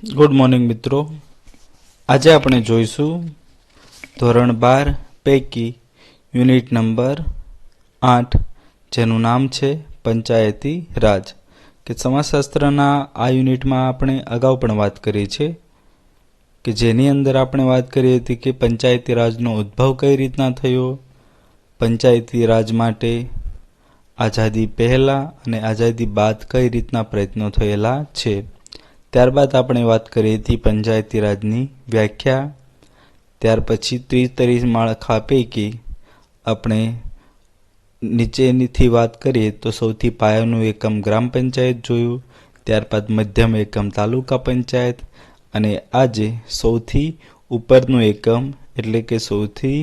Good morning મિત્રો, આજે આપણે જોઈશું ધોરણ 12 પૈકી યુનિટ નંબર 8 જેનું નામ છે પંચાયતી રાજ કે સમાજશાસ્ત્રના આ યુનિટમાં આપણે અગાઉ પણ વાત કરી છે કે જેની અંદર આપણે વાત કરી હતી કે પંચાયતી રાજનો ઉદ્ભવ કઈ રીતના થયો, પંચાયતી રાજ માટે આઝાદી પહેલાં અને આઝાદી બાદ કઈ રીતના પ્રયત્નો થયેલા છે। ત્યારબાદ આપણે વાત કરી હતી પંચાયતી રાજની વ્યાખ્યા। ત્યાર પછી ત્રિસ્તરીય માળખા પૈકી આપણે નીચેનીથી વાત કરીએ તો સૌથી પાયાનું એકમ ગ્રામ પંચાયત જોયું, ત્યારબાદ મધ્યમ એકમ તાલુકા પંચાયત અને આજે સૌથી ઉપરનું એકમ એટલે કે સૌથી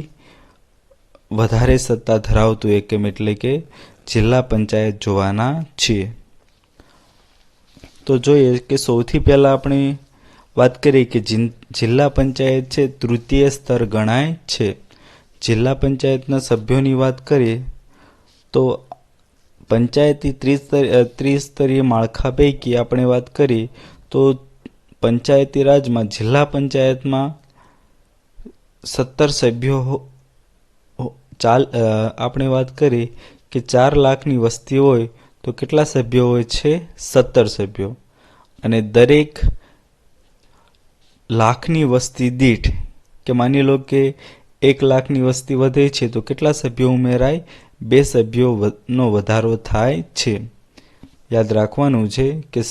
વધારે સત્તા ધરાવતું એકમ એટલે કે જિલ્લા પંચાયત જોવાના છીએ। તો જોઈએ કે સૌથી પહેલાં આપણે વાત કરીએ કે જિલ્લા પંચાયત છે તૃતીય સ્તર ગણાય છે। જિલ્લા પંચાયતના સભ્યોની વાત કરીએ તો પંચાયતી ત્રિસ્તરીય માળખા પૈકી આપણે વાત કરીએ તો પંચાયતી રાજમાં જિલ્લા પંચાયતમાં 17 સભ્યો આપણે વાત કરીએ કે 4 લાખની વસ્તી હોય તો કેટલા સભ્યો હોય છે? 17 સભ્યો। અને દરેક લાખની વસ્તી દીઠ કે માની લો કે 1 લાખની વસ્તી વધે છે તો કેટલા સભ્યો ઉમેરાય? 2 સભ્યોનો વધારો થાય છે। યાદ રાખવાનું છે કે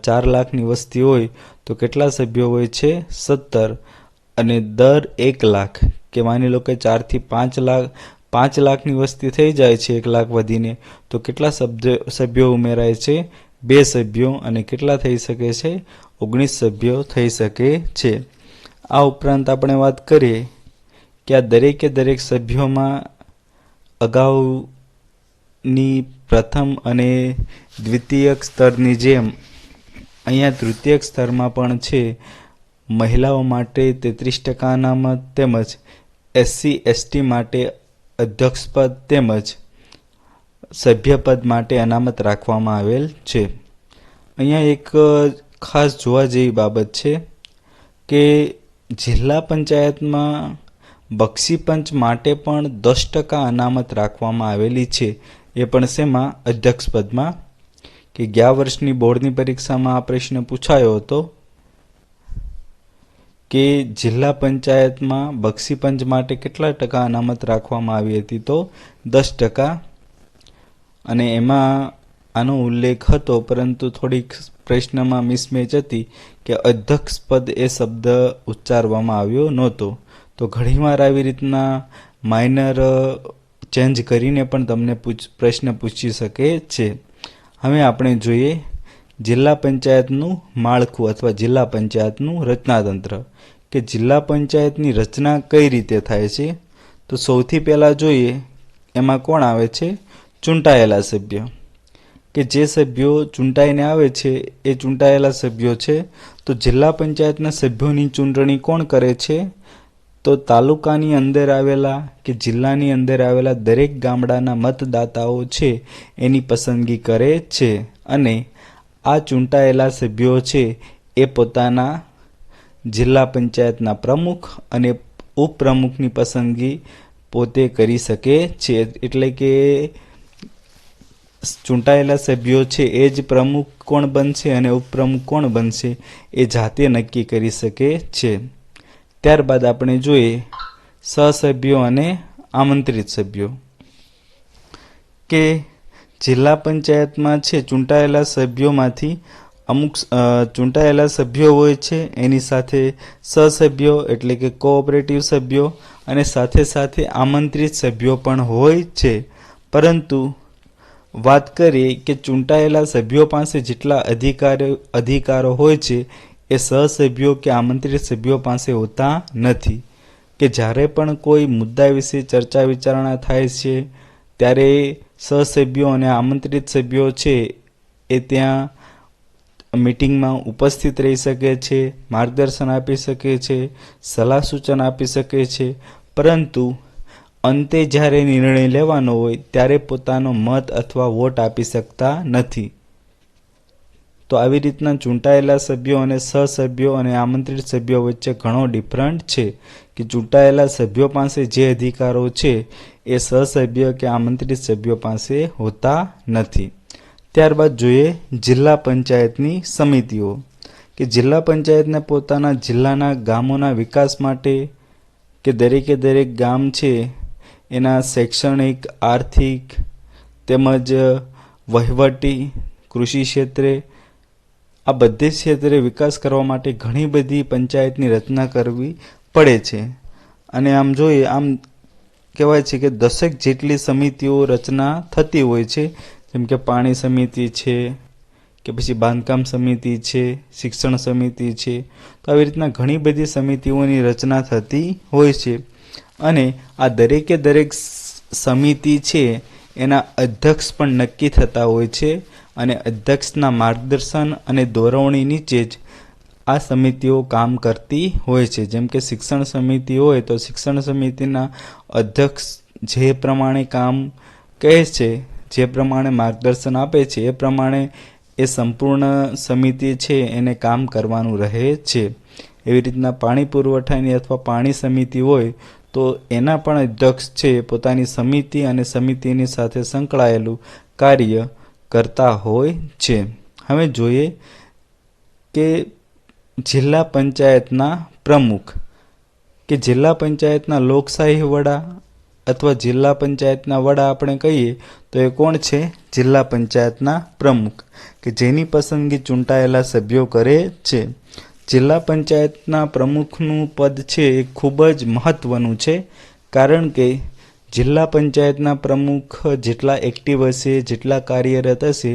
4 લાખની વસ્તી હોય તો કેટલા સભ્યો હોય છે? 17। અને દર 1 લાખ કે માની લો કે 4 થી 5 લાખની વસ્તી થઈ જાય છે 1 લાખ વધીને તો કેટલા સભ્યો ઉમેરાય છે? 2 સભ્યો। અને કેટલા થઈ શકે છે? 19 સભ્યો થઈ શકે છે। આ ઉપરાંત આપણે વાત કરીએ કે આ દરેક સભ્યોમાં અગાઉની પ્રથમ અને દ્વિતીયક સ્તરની જેમ અહીંયા તૃતીયક સ્તરમાં પણ છે મહિલાઓ માટે 33% અનામત તેમજ SC/ST માટે અધ્યક્ષપદ તેમજ સભ્યપદ માટે અનામત રાખવામાં આવેલ છે। અહીંયા એક ખાસ જોવા જેવી બાબત છે કે જિલ્લા પંચાયતમાં બક્ષીપંચ માટે પણ 10% અનામત રાખવામાં આવેલી છે। એ પણ શેમાં? અધ્યક્ષપદમાં। કે ગયા વર્ષની બોર્ડની પરીક્ષામાં આ પ્રશ્ન પૂછાયો હતો કે જિલ્લા પંચાયતમાં બક્ષીપંચ માટે કેટલા ટકા અનામત રાખવામાં આવી હતી? તો 10%। અને એમાં આનો ઉલ્લેખ હતો પરંતુ થોડીક પ્રશ્નમાં મિસમેચ હતી કે અધ્યક્ષપદ એ શબ્દ ઉચ્ચારવામાં આવ્યો નહોતો। તો ઘણીવાર આવી રીતના માઇનર ચેન્જ કરીને પણ તમને પ્રશ્ન પૂછી શકે છે। હવે આપણે જોઈએ જિલ્લા પંચાયતનું માળખું અથવા જિલ્લા પંચાયતનું રચનાતંત્ર કે જિલ્લા પંચાયતની રચના કઈ રીતે થાય છે। તો સૌથી પહેલાં જોઈએ એમાં કોણ આવે છે? ચૂંટાયેલા સભ્યો કે જે સભ્યો ચૂંટાઈને આવે છે એ ચૂંટાયેલા સભ્યો છે। તો જિલ્લા પંચાયતના સભ્યોની ચૂંટણી કોણ કરે છે? તો તાલુકાની અંદર આવેલા કે જિલ્લાની અંદર આવેલા દરેક ગામડાના મતદાતાઓ છે એની પસંદગી કરે છે। અને આ ચૂંટાયેલા સભ્યો છે એ પોતાના જિલ્લા પંચાયતના પ્રમુખ અને ઉપપ્રમુખની પસંદગી પોતે કરી શકે છે। એટલે કે ચૂંટાયેલા સભ્યો છે એ જ પ્રમુખ કોણ બનશે અને ઉપપ્રમુખ કોણ બનશે એ જાતે નક્કી કરી શકે છે। ત્યારબાદ આપણે જોઈએ સહસભ્યો અને આમંત્રિત સભ્યો કે જિલ્લા પંચાયતમાં છે ચૂંટાયેલા સભ્યોમાંથી અમુક ચૂંટાયેલા સભ્યો હોય છે એની સાથે સહસભ્યો એટલે કે કોઓપરેટિવ સભ્યો અને સાથે સાથે આમંત્રિત સભ્યો પણ હોય છે। પરંતુ વાત કરીએ કે ચૂંટાયેલા સભ્યો પાસે જેટલા અધિકારો હોય છે એ સહસભ્યો કે આમંત્રિત સભ્યો પાસે હોતા નથી। કે જ્યારે પણ કોઈ મુદ્દા વિશે ચર્ચા વિચારણા થાય છે ત્યારે સહસભ્યો અને આમંત્રિત સભ્યો છે એ ત્યાં મીટિંગમાં ઉપસ્થિત રહી શકે છે, માર્ગદર્શન આપી શકે છે, સલાહ સૂચન આપી શકે છે, પરંતુ અંતે જ્યારે નિર્ણય લેવાનો હોય ત્યારે પોતાનો મત અથવા વોટ આપી શકતા નથી। તો આવી રીતના ચૂંટાયેલા સભ્યો અને સહસભ્યો અને આમંત્રિત સભ્યો વચ્ચે ઘણો ડિફરન્ટ છે કે ચૂંટાયેલા સભ્યો પાસે જે અધિકારો છે એ સહસભ્ય કે આમંત્રિત સભ્યો પાસે હોતા નથી. ત્યારબાદ જોઈએ જિલ્લા પંચાયતની સમિતિઓ, કે જિલ્લા પંચાયતને પોતાના જિલ્લાના ગામોના વિકાસ માટે કે દરેકે દરેક ગામ છે એના શૈક્ષણિક, આર્થિક તેમજ વહીવટી, કૃષિ ક્ષેત્રે આ બધે ક્ષેત્રે વિકાસ કરવા માટે ઘણી બધી પંચાયતની રચના કરવી પડે છે. અને આમ જોઈએ આમ કહેવાય છે કે 10 જેટલી સમિતિઓ રચના થતી હોય છે, જેમ કે પાણી સમિતિ છે કે પછી બાંધકામ સમિતિ છે, શિક્ષણ સમિતિ છે. તો આવી રીતના ઘણી બધી સમિતિઓની રચના થતી હોય છે. અને આ દરેકે દરેક સમિતિ છે એના અધ્યક્ષ પણ નક્કી થતા હોય છે અને અધ્યક્ષના માર્ગદર્શન અને દોરવણી નીચે જ આ સમિતિઓ કામ કરતી હોય છે. જેમ કે શિક્ષણ સમિતિ હોય તો શિક્ષણ સમિતિના અધ્યક્ષ જે પ્રમાણે કામ કહે છે, જે પ્રમાણે માર્ગદર્શન આપે છે એ પ્રમાણે એ સંપૂર્ણ સમિતિ છે એને કામ કરવાનું રહે છે. એવી રીતના પાણી પુરવઠાની અથવા પાણી સમિતિ હોય તો એના પણ અધ્યક્ષ છે પોતાની સમિતિ અને સમિતિની સાથે સંકળાયેલું કાર્ય કરતા હોય છે. હવે જોઈએ કે જિલ્લા પંચાયતના પ્રમુખ, કે જિલ્લા પંચાયતના લોકશાહી વડા અથવા જિલ્લા પંચાયતના વડા આપણે કહીએ તો એ કોણ છે? જિલ્લા પંચાયતના પ્રમુખ, કે જેની પસંદગી ચૂંટાયેલા સભ્યો કરે છે. જિલ્લા પંચાયતના પ્રમુખનું પદ છે એ ખૂબ જ મહત્વનું છે, કારણ કે જિલ્લા પંચાયતના પ્રમુખ જેટલા એક્ટિવ હશે, જેટલા કાર્યરત હશે,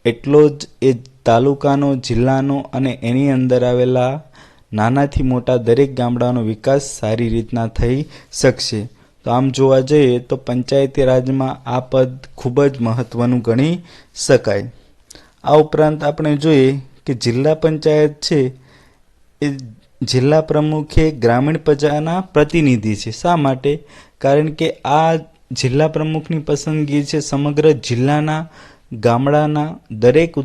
એટલો જ એ તાલુકાનો, જિલ્લાનો અને એની અંદર આવેલા નાનાથી મોટા દરેક ગામડાનો વિકાસ સારી રીતના થઈ શકશે. તો આમ જોવા જઈએ તો પંચાયતી રાજમાં આ પદ ખૂબ જ મહત્વનું ગણી શકાય. આ ઉપરાંત આપણે જોઈએ કે જિલ્લા પંચાયત છે એ જિલ્લા પ્રમુખ એ ગ્રામીણ પ્રજાના પ્રતિનિધિ છે. શા માટે? કારણ કે આ જિલ્લા પ્રમુખની પસંદગી છે સમગ્ર જિલ્લાના ગામડાના દરેક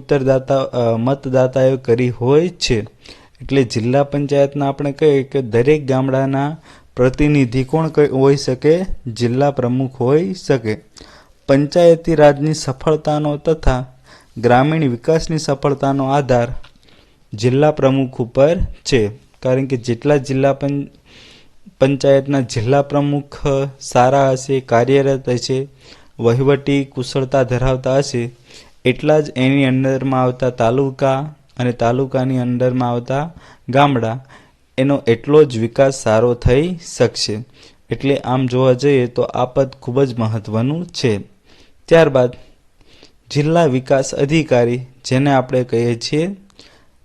મતદાતાએ કરી હોય છે. એટલે જિલ્લા પંચાયતના આપણે કહીએ કે દરેક ગામડાના પ્રતિનિધિ કોણ હોઈ શકે? જિલ્લા પ્રમુખ હોઈ શકે. પંચાયતી રાજની સફળતાનો તથા ગ્રામીણ વિકાસની સફળતાનો આધાર જિલ્લા પ્રમુખ ઉપર છે. કારણ કે જેટલા જિલ્લા પંચાયતના જિલ્લા પ્રમુખ સારા હશે, કાર્યરત હશે, વહીવટી કુશળતા ધરાવતા હશે, એટલા જ એની અંદરમાં આવતા તાલુકા અને તાલુકાની અંદરમાં આવતા ગામડા એનો એટલો જ વિકાસ સારો થઈ શકશે. એટલે આમ જોવા જઈએ તો આ પદ ખૂબ જ મહત્વનું છે. ત્યારબાદ જિલ્લા વિકાસ અધિકારી, જેને આપણે કહીએ છીએ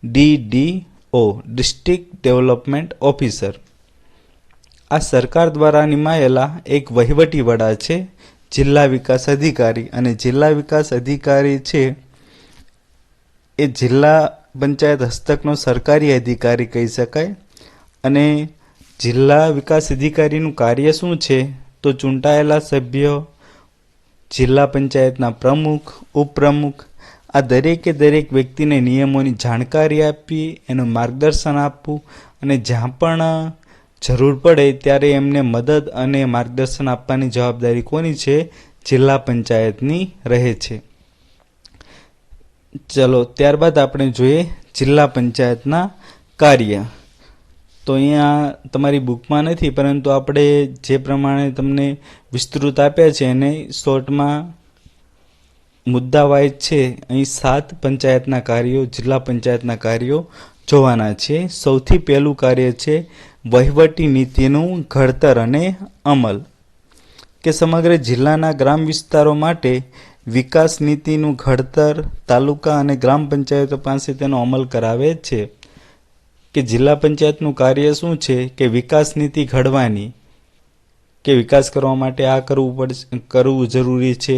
DDO, ડિસ્ટ્રિક્ટ ડેવલપમેન્ટ ઓફિસર. આ સરકાર દ્વારા નિમાયેલા એક વહીવટી વડા છે, જિલ્લા વિકાસ અધિકારી. અને જિલ્લા વિકાસ અધિકારી છે એ જિલ્લા પંચાયત હસ્તકનો સરકારી અધિકારી કહી શકાય. અને જિલ્લા વિકાસ અધિકારીનું કાર્ય શું છે? તો ચૂંટાયેલા સભ્યો, જિલ્લા પંચાયતના પ્રમુખ, ઉપપ્રમુખ આ દરેકે દરેક વ્યક્તિને નિયમોની જાણકારી આપવી, એનું માર્ગદર્શન આપવું અને જ્યાં પણ જરૂર પડે ત્યારે એમને મદદ અને માર્ગદર્શન આપવાની જવાબદારી કોની છે? જિલ્લા પંચાયતની રહે છે. ચલો ત્યારબાદ આપણે જોઈએ જિલ્લા પંચાયતના કાર્ય. તો અહીંયા તમારી બુકમાં નથી, પરંતુ આપણે જે પ્રમાણે તમને વિસ્તૃત આપ્યા છે એને શોર્ટમાં મુદ્દા વાઇઝ છે. અહીં 7 પંચાયતના કાર્યો, જિલ્લા પંચાયતના કાર્યો જોવાના છે. સૌથી પહેલું કાર્ય છે વહીવટી નીતિનું ઘડતર અને અમલ, કે સમગ્ર જિલ્લાના ગ્રામ વિસ્તારો માટે વિકાસ નીતિનું ઘડતર તાલુકા અને ગ્રામ પંચાયતો પાસે તેનો અમલ કરાવે છે. કે જિલ્લા પંચાયતનું કાર્ય શું છે? કે વિકાસ નીતિ ઘડવાની, કે વિકાસ કરવા માટે આ કરવું જરૂરી છે,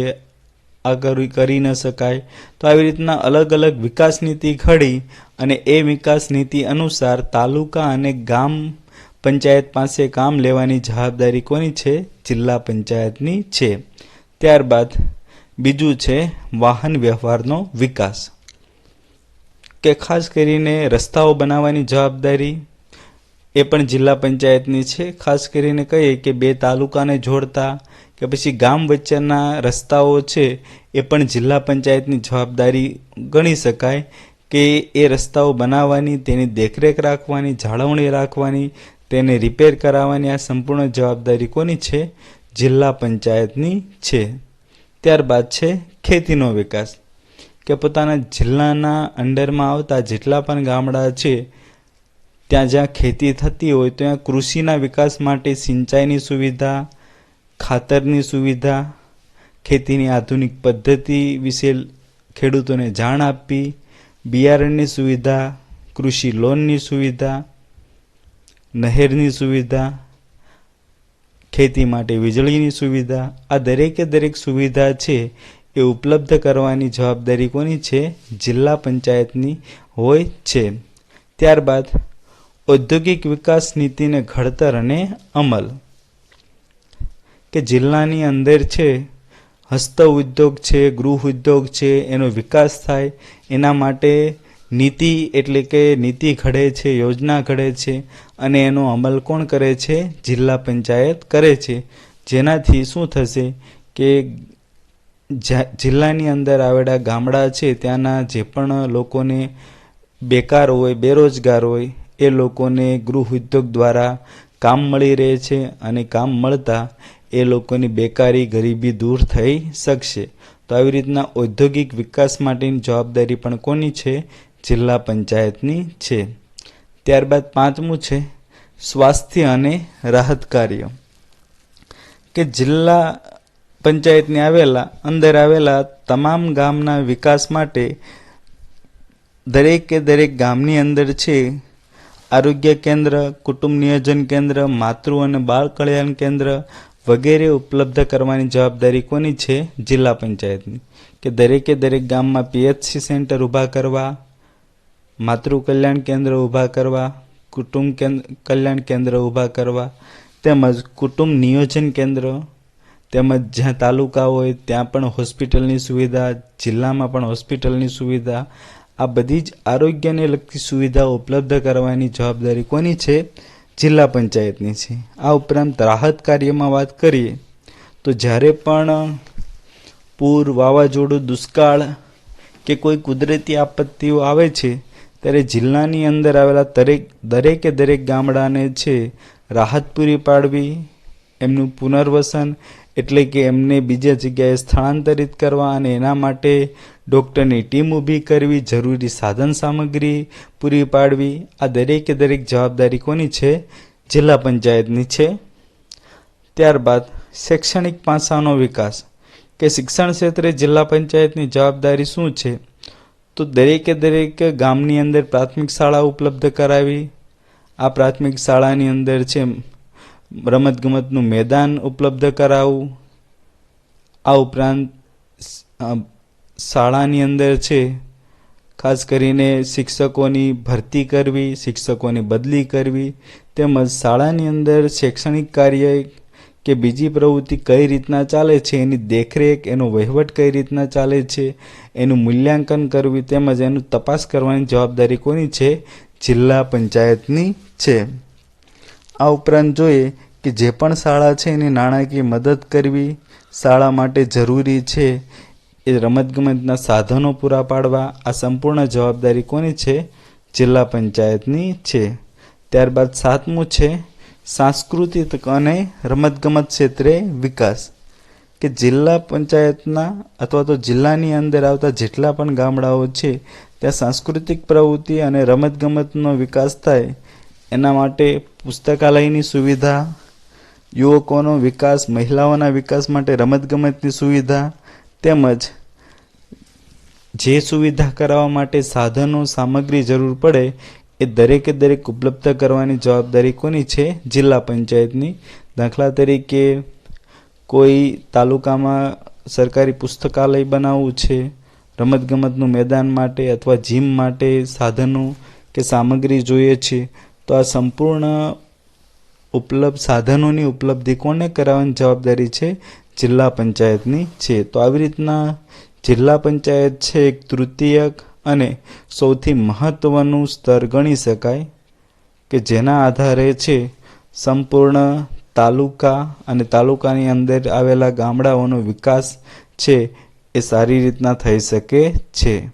આ કરી ન શકાય. તો આવી રીતના અલગ અલગ વિકાસ નીતિ ઘડી અને એ વિકાસ નીતિ અનુસાર તાલુકા અને ગામ પંચાયત પાસે કામ લેવાની જવાબદારી કોની છે? જિલ્લા પંચાયતની છે. ત્યારબાદ બીજું છે વાહન વ્યવહારનો વિકાસ, કે ખાસ કરીને રસ્તાઓ બનાવવાની જવાબદારી એ પણ જિલ્લા પંચાયતની છે. ખાસ કરીને કહીએ કે બે તાલુકાને જોડતા કે પછી ગામ વચ્ચેના રસ્તાઓ છે એ પણ જિલ્લા પંચાયતની જવાબદારી ગણી શકાય કે એ રસ્તાઓ બનાવવાની, તેની દેખરેખ રાખવાની, જાળવણી રાખવાની, તેને રિપેર કરાવવાની આ સંપૂર્ણ જવાબદારી કોની છે? જિલ્લા પંચાયતની છે. ત્યારબાદ છે ખેતીનો વિકાસ, કે પોતાના જિલ્લાના અંડરમાં આવતા જેટલા પણ ગામડા છે ત્યાં જ્યાં ખેતી થતી હોય ત્યાં કૃષિના વિકાસ માટે સિંચાઈની સુવિધા, ખાતરની સુવિધા, ખેતીની આધુનિક પદ્ધતિ વિશે ખેડૂતોને જાણ આપવી, બિયારણની સુવિધા, કૃષિ લોનની સુવિધા, નહેરની સુવિધા, ખેતી માટે વીજળીની સુવિધા, આ દરેક સુવિધા છે એ ઉપલબ્ધ કરવાની જવાબદારી કોની છે? જિલ્લા પંચાયતની હોય છે. ત્યારબાદ ઔદ્યોગિક વિકાસ નીતિને ઘડતર અને અમલ, કે જિલ્લાની અંદર છે હસ્ત ઉદ્યોગ છે, ગૃહ ઉદ્યોગ છે, એનો વિકાસ થાય એના માટે નીતિ એટલે કે નીતિ ઘડે છે, યોજના ઘડે છે અને એનો અમલ કોણ કરે છે? જિલ્લા પંચાયત કરે છે. જેનાથી શું થશે કે જિલ્લાની અંદર આવેલા ગામડા છે ત્યાંના જે પણ લોકોને બેકાર હોય, બેરોજગાર હોય એ લોકોને ગૃહ ઉદ્યોગ દ્વારા કામ મળી રહે છે અને કામ મળતા એ લોકોની બેકારી, ગરીબી દૂર થઈ શકશે. તો આવી રીતના ઔદ્યોગિક વિકાસ માટેની જવાબદારી પણ કોની છે? જિલ્લા પંચાયતની છે. ત્યારબાદ પાંચમું છે સ્વાસ્થ્ય અને રાહત કાર્ય, કે જિલ્લા પંચાયતની અંદર આવેલા તમામ ગામના વિકાસ માટે દરેક ગામની અંદર છે આરોગ્ય કેન્દ્ર, કુટુંબ નિયોજન કેન્દ્ર, માતૃ અને બાળ કલ્યાણ કેન્દ્ર વગેરે ઉપલબ્ધ કરવાની જવાબદારી કોની છે? જિલ્લા પંચાયતની. કે દરેક ગામમાં PHC સેન્ટર ઊભા કરવા, માતૃ કલ્યાણ કેન્દ્ર ઊભા કરવા, કુટુંબ કલ્યાણ કેન્દ્ર ઊભા કરવા, તેમજ કુટુંબ નિયોજન કેન્દ્ર, તેમજ જ્યાં તાલુકા હોય ત્યાં પણ હોસ્પિટલની સુવિધા, જિલ્લામાં પણ હોસ્પિટલની સુવિધા, આ બધી જ આરોગ્યને લગતી સુવિધાઓ ઉપલબ્ધ કરવાની જવાબદારી કોની છે? જિલ્લા પંચાયતની છે. આ ઉપરાંત રાહત કાર્યમાં વાત કરીએ તો જ્યારે પણ પૂર, વાવાઝોડું, દુષ્કાળ કે કોઈ કુદરતી આપત્તિઓ આવે છે ત્યારે જિલ્લાની અંદર આવેલા દરેક ગામડાને છે રાહત પૂરી પાડવી, એમનું પુનર્વસન એટલે કે એમને બીજા જગ્યાએ સ્થળાંતરિત કરવા અને એના માટે ડૉક્ટરની ટીમ ઊભી કરવી, જરૂરી સાધન સામગ્રી પૂરી પાડવી, આ દરેક જવાબદારી કોની છે? જિલ્લા પંચાયતની છે. ત્યારબાદ શૈક્ષણિક પાસાનો વિકાસ, કે શિક્ષણ ક્ષેત્રે જિલ્લા પંચાયતની જવાબદારી શું છે? તો દરેક ગામની અંદર પ્રાથમિક શાળા ઉપલબ્ધ કરાવી, આ પ્રાથમિક શાળાની અંદર છે રમતગમતનું મેદાન ઉપલબ્ધ કરાવવું, આ ઉપરાંત શાળાની અંદર છે ખાસ કરીને શિક્ષકોની ભરતી કરવી, શિક્ષકોની બદલી કરવી, તેમજ શાળાની અંદર શૈક્ષણિક કાર્ય કે બીજી પ્રવૃત્તિ કઈ રીતના ચાલે છે એની દેખરેખ, એનો વહીવટ કઈ રીતના ચાલે છે એનું મૂલ્યાંકન કરવી, તેમજ એનું તપાસ કરવાની જવાબદારી કોની છે? જિલ્લા પંચાયતની છે. આ ઉપરાંત જોઈએ કે જે પણ શાળા છે એની નાણાકીય મદદ કરવી, શાળા માટે જરૂરી છે એ રમતગમતના સાધનો પૂરા પાડવા, આ સંપૂર્ણ જવાબદારી કોની છે? જિલ્લા પંચાયતની છે. ત્યારબાદ સાતમું છે સાંસ્કૃતિક અને રમતગમત ક્ષેત્રે વિકાસ, કે જિલ્લા પંચાયતના અથવા તો જિલ્લાની અંદર આવતા જેટલા પણ ગામડાઓ છે ત્યાં સાંસ્કૃતિક પ્રવૃત્તિ અને રમતગમતનો વિકાસ થાય એના માટે પુસ્તકાલયની સુવિધા, યુવકોનો વિકાસ, મહિલાઓના વિકાસ માટે રમતગમતની સુવિધા, તેમજ જે સુવિધા કરાવવા માટે સાધનો, સામગ્રી જરૂર પડે એ દરેક ઉપલબ્ધ કરવાની જવાબદારી કોની છે? જિલ્લા પંચાયતની. દાખલા તરીકે કોઈ તાલુકામાં સરકારી પુસ્તકાલય બનાવવું છે, રમતગમતનું મેદાન માટે અથવા જીમ માટે સાધનો કે સામગ્રી જોઈએ છે, તો આ સંપૂર્ણ સાધનોની ઉપલબ્ધિ કોને કરાવવાની જવાબદારી છે? જિલ્લા પંચાયતની છે. તો આવી રીતના જિલ્લા પંચાયત છે એક તૃતીયક અને સૌથી મહત્વનું સ્તર ગણી શકાય કે જેના આધારે છે સંપૂર્ણ તાલુકા અને તાલુકાની અંદર આવેલા ગામડાઓનો વિકાસ છે એ સારી રીતના થઈ શકે છે.